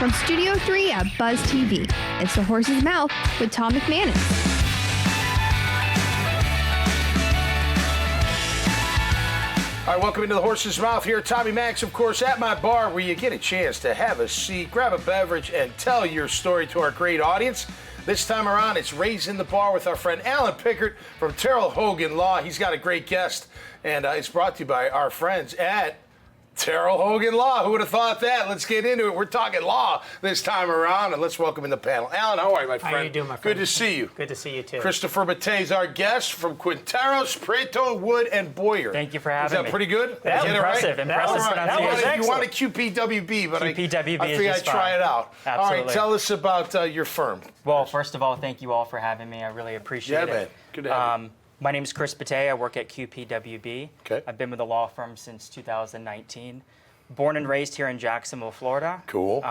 From Studio 3 at Buzz TV, it's The Horse's Mouth with Tom McManus. All right, welcome into The Horse's Mouth here. Tommy Max, of course, at my bar where you get a chance to have a seat, grab a beverage, and tell your story to our great audience. This time around, it's Raising the Bar with our friend Alan Pickert from Terrell Hogan Law. He's got a great guest, and it's brought to you by our friends at Terrell Hogan Law. Who would have thought that? Let's get into it. We're talking law this time around, and let's welcome in the panel. Alan, how are you, my friend? How are you doing, my friend? Good to see you. Good to see you, too. Christopher Bateh is our guest from Quinteros, Prieto, Wood, and Boyer. Thank you for having me. Is that pretty good? That was impressive. Impressive pronunciation. You wanted QPWB, but QPWB I figured I'd try it out. Absolutely. All right, tell us about your firm. Well, first of all, thank you all for having me. I really appreciate it. Yeah, man. Good to have you. My name is Chris Bateh. I work at QPWB. Okay. I've been with the law firm since 2019. Born and raised here in Jacksonville, Florida. Cool.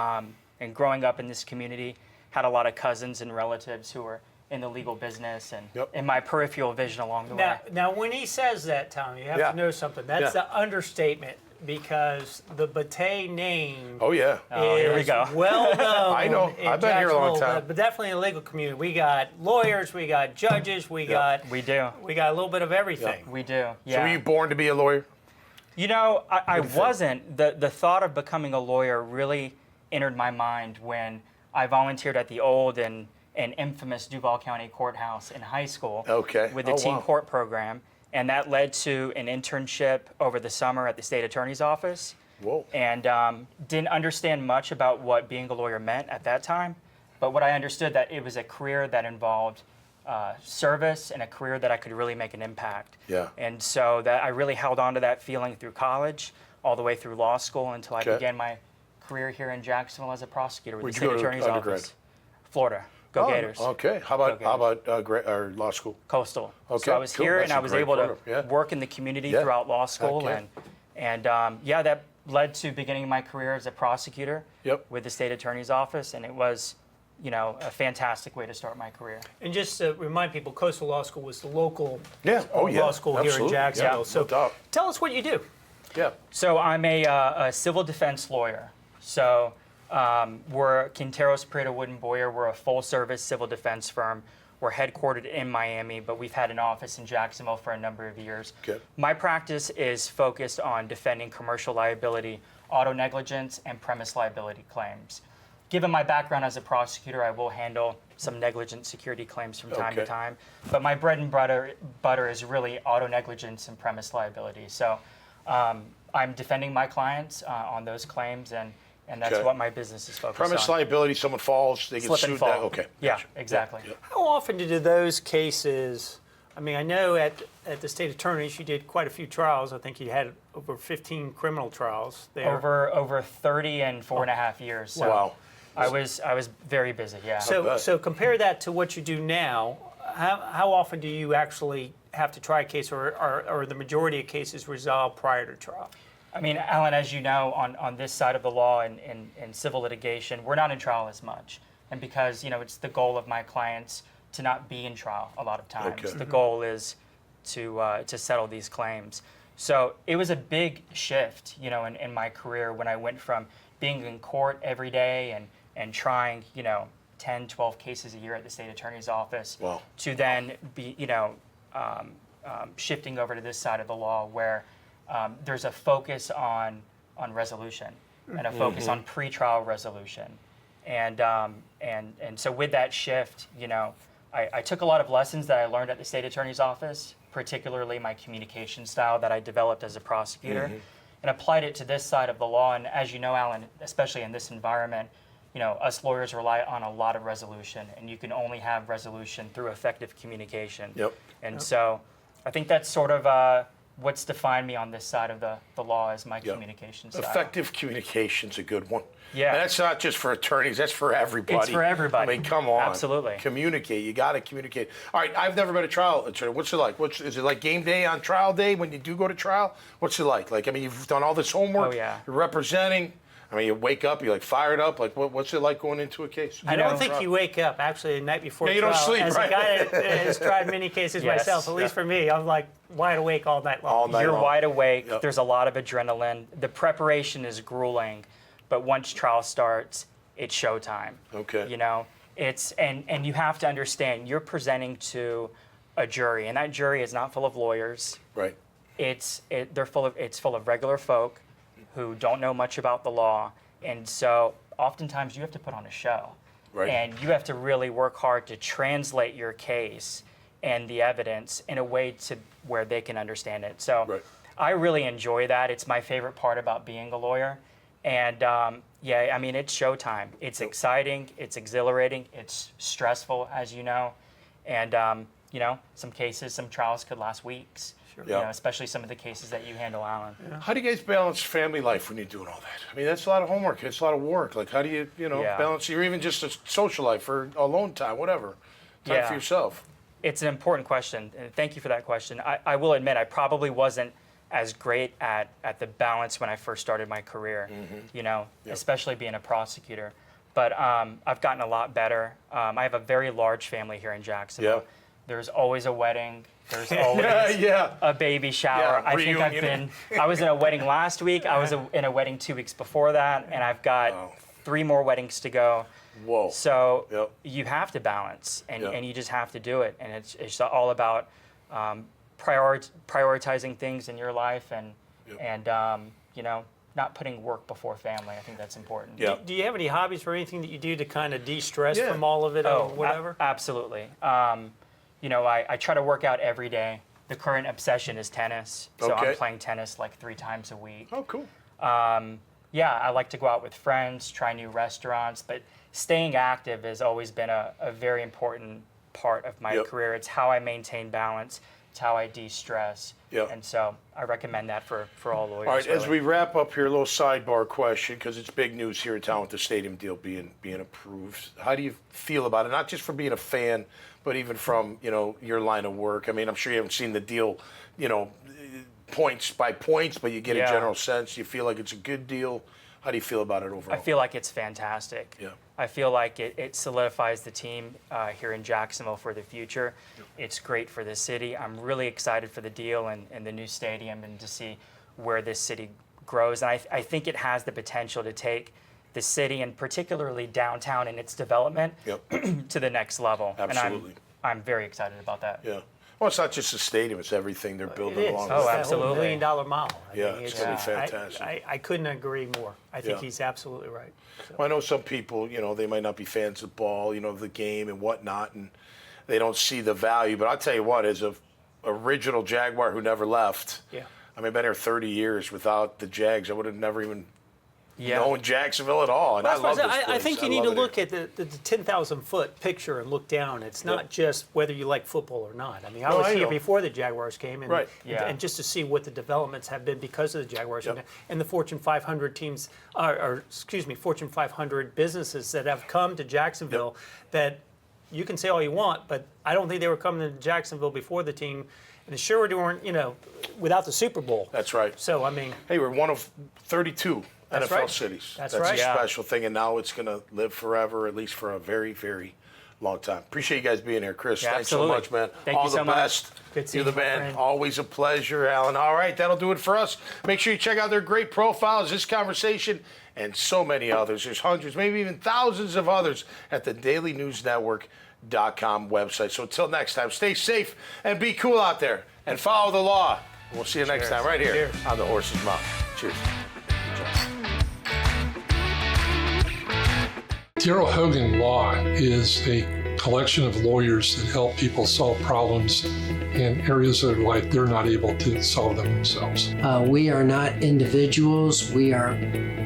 And growing up in this community, had a lot of cousins and relatives who were in the legal business and in my peripheral vision along the way. Now, when he says that, Tom, you have to know something. That's the understatement, because the Bateh name is here we go. well known. I know. I've been here a long time. But definitely in the legal community. We got lawyers, we got judges, we got We a little bit of everything. We do. Yeah. So were you born to be a lawyer? You know, I wasn't. The thought of becoming a lawyer really entered my mind when I volunteered at the old and infamous Duval County Courthouse in high school with the teen court program. And that led to an internship over the summer at the state attorney's office. Whoa. And didn't understand much about what being a lawyer meant at that time. But what I understood, that it was a career that involved service and a career that I could really make an impact. Yeah. And so that I really held on to that feeling through college, all the way through law school, until I began my career here in Jacksonville as a prosecutor with the state attorney's office. Florida. Go Gators. Okay. How about law school? Coastal. Okay. So I was here, and I was able to work in the community throughout law school, and that led to beginning my career as a prosecutor with the state attorney's office, and it was, a fantastic way to start my career. And just to remind people, Coastal Law School was the local law school here in Jacksonville. Yeah, so tell us what you do. Yeah. So I'm a civil defense lawyer. So we're Quinteros, Prieto, Wood, and Boyer. We're a full-service civil defense firm. We're headquartered in Miami, but we've had an office in Jacksonville for a number of years. Okay. My practice is focused on defending commercial liability, auto negligence, and premise liability claims. Given my background as a prosecutor, I will handle some negligent security claims from time to time. But my bread and butter is really auto negligence and premise liability. So I'm defending my clients on those claims, and that's what my business is focused on. Premise liability, someone falls, they get Slip sued. and fall. Okay. Yeah, Gotcha. exactly. Yeah. How often do those cases, I mean, I know at the state attorney's you did quite a few trials. I think you had over 15 criminal trials there. Over 30 and 4.5 years. So Wow. I was very busy, yeah. So compare that to what you do now. How often do you actually have to try a case, or the majority of cases resolved prior to trial? I mean, Alan, as you know, on this side of the law and civil litigation, we're not in trial as much. And because, it's the goal of my clients to not be in trial a lot of times. Okay. The goal is to settle these claims. So it was a big shift, in my career when I went from being in court every day and trying, 10, 12 cases a year at the state attorney's office to then be, shifting over to this side of the law where there's a focus on resolution and a focus on pretrial resolution. And so with that shift, I took a lot of lessons that I learned at the state attorney's office, particularly my communication style that I developed as a prosecutor, and applied it to this side of the law. And as you know, Alan, especially in this environment, us lawyers rely on a lot of resolution, and you can only have resolution through effective communication. And so I think that's sort of what's defined me on this side of the law as my communication style. Effective communication's a good one. Yeah. And that's not just for attorneys, that's for everybody. It's for everybody. I mean, come on. Absolutely. Communicate. You got to communicate. All right, I've never been a trial attorney. What's it like? Is it like game day on trial day when you do go to trial? What's it like? Like, I mean, you've done all this homework. Oh, yeah. You're representing. I mean, you wake up, you're like fired up. Like, what's it like going into a case? I don't think you wake up actually the night before trial. You don't sleep, As right? a guy that has tried many cases myself, at least for me, I'm like wide awake all night long. You're wide awake. There's a lot of adrenaline. The preparation is grueling, but once trial starts, it's showtime. Okay. You know, it's and you have to understand you're presenting to a jury, and that jury is not full of lawyers. Right. It's full of regular folk who don't know much about the law, and so oftentimes you have to put on a show. Right. And you have to really work hard to translate your case and the evidence in a way to where they can understand it. So Right. I really enjoy that. It's my favorite part about being a lawyer. And yeah, I mean, it's showtime. It's exciting, it's exhilarating, it's stressful, as you know. And, you know, some trials could last weeks. Sure. Yeah. You know, especially some of the cases that you handle, Alan. Yeah. How do you guys balance family life when you're doing all that? I mean, that's a lot of homework. It's a lot of work. Like, how do you, balance, or even just a social life or alone time, whatever, time for yourself? It's an important question, and thank you for that question. I will admit I probably wasn't as great at the balance when I first started my career, you know, especially being a prosecutor. But I've gotten a lot better. I have a very large family here in Jacksonville. Yeah. There's always a wedding. There's always a baby shower. Yeah, I was in a wedding last week. I was in a wedding 2 weeks before that, and I've got 3 more weddings to go. Whoa. So you have to balance, and you just have to do it. And it's all about prioritizing things in your life and you know, not putting work before family. I think that's important. Yeah. Do you have any hobbies or anything that you do to kind of de-stress from all of it or whatever? Absolutely. You know, I try to work out every day. The current obsession is tennis, so I'm playing tennis like 3 times a week. Oh, cool. Yeah, I like to go out with friends, try new restaurants, but staying active has always been a very important part of my career. It's how I maintain balance. It's how I de-stress. And so I recommend that for all lawyers. All right, really. as we wrap up here, a little sidebar question, because it's big news here in town with the stadium deal being approved. How do you feel about it? Not just from being a fan, but even from, you know, your line of work. I mean, I'm sure you haven't seen the deal, you know, points by points, but you get a general sense. You feel like it's a good deal. How do you feel about it overall? I feel like it's fantastic. Yeah. I feel like it solidifies the team here in Jacksonville for the future. It's great for the city. I'm really excited for the deal and the new stadium and to see where this city grows. And I think it has the potential to take the city, and particularly downtown and its development, to the next level. Absolutely. And I'm very excited about that. Yeah. Well, it's not just the stadium; it's everything they're building It is. along. Oh, with it. absolutely. $1 million mile. I Yeah, mean, it's gonna be fantastic. I couldn't agree more. I think he's absolutely right. So. Well, I know some people, you know, they might not be fans of ball, you know, of the game and whatnot, and they don't see the value. But I'll tell you what, as a original Jaguar who never left, I mean, I've been here 30 years. Without the Jags, I would have never even known Jacksonville at all. And I love this place. I think you need to look at the 10,000-foot picture and look down. It's not just whether you like football or not. I mean, I was here before the Jaguars came, and, and just to see what the developments have been because of the Jaguars and the Fortune 500 teams, Fortune 500 businesses that have come to Jacksonville that you can say all you want, but I don't think they were coming to Jacksonville before the team. And sure weren't, you know, without the Super Bowl. That's right. So, I mean. Hey, we're one of 32 NFL cities. That's a right. special thing, and now it's going to live forever, at least for a very, very long time. Appreciate you guys being here. Chris, thanks so much, man. Thank you so much. All the best. Good seeing You're the you, my man. friend. Always a pleasure, Alan. All right, that'll do it for us. Make sure you check out their great profiles, this conversation, and so many others. There's hundreds, maybe even thousands of others at the dailynewsnetwork.com website. So until next time, stay safe and be cool out there and follow the law. We'll see you next time right here on The Horse's Mouth. Cheers. Darrell Hogan Law is a collection of lawyers that help people solve problems in areas of their life they're not able to solve them themselves. We are not individuals. We are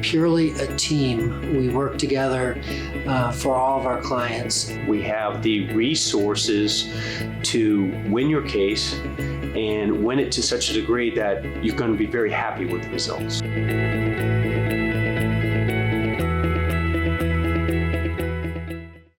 purely a team. We work together for all of our clients. We have the resources to win your case and win it to such a degree that you're going to be very happy with the results.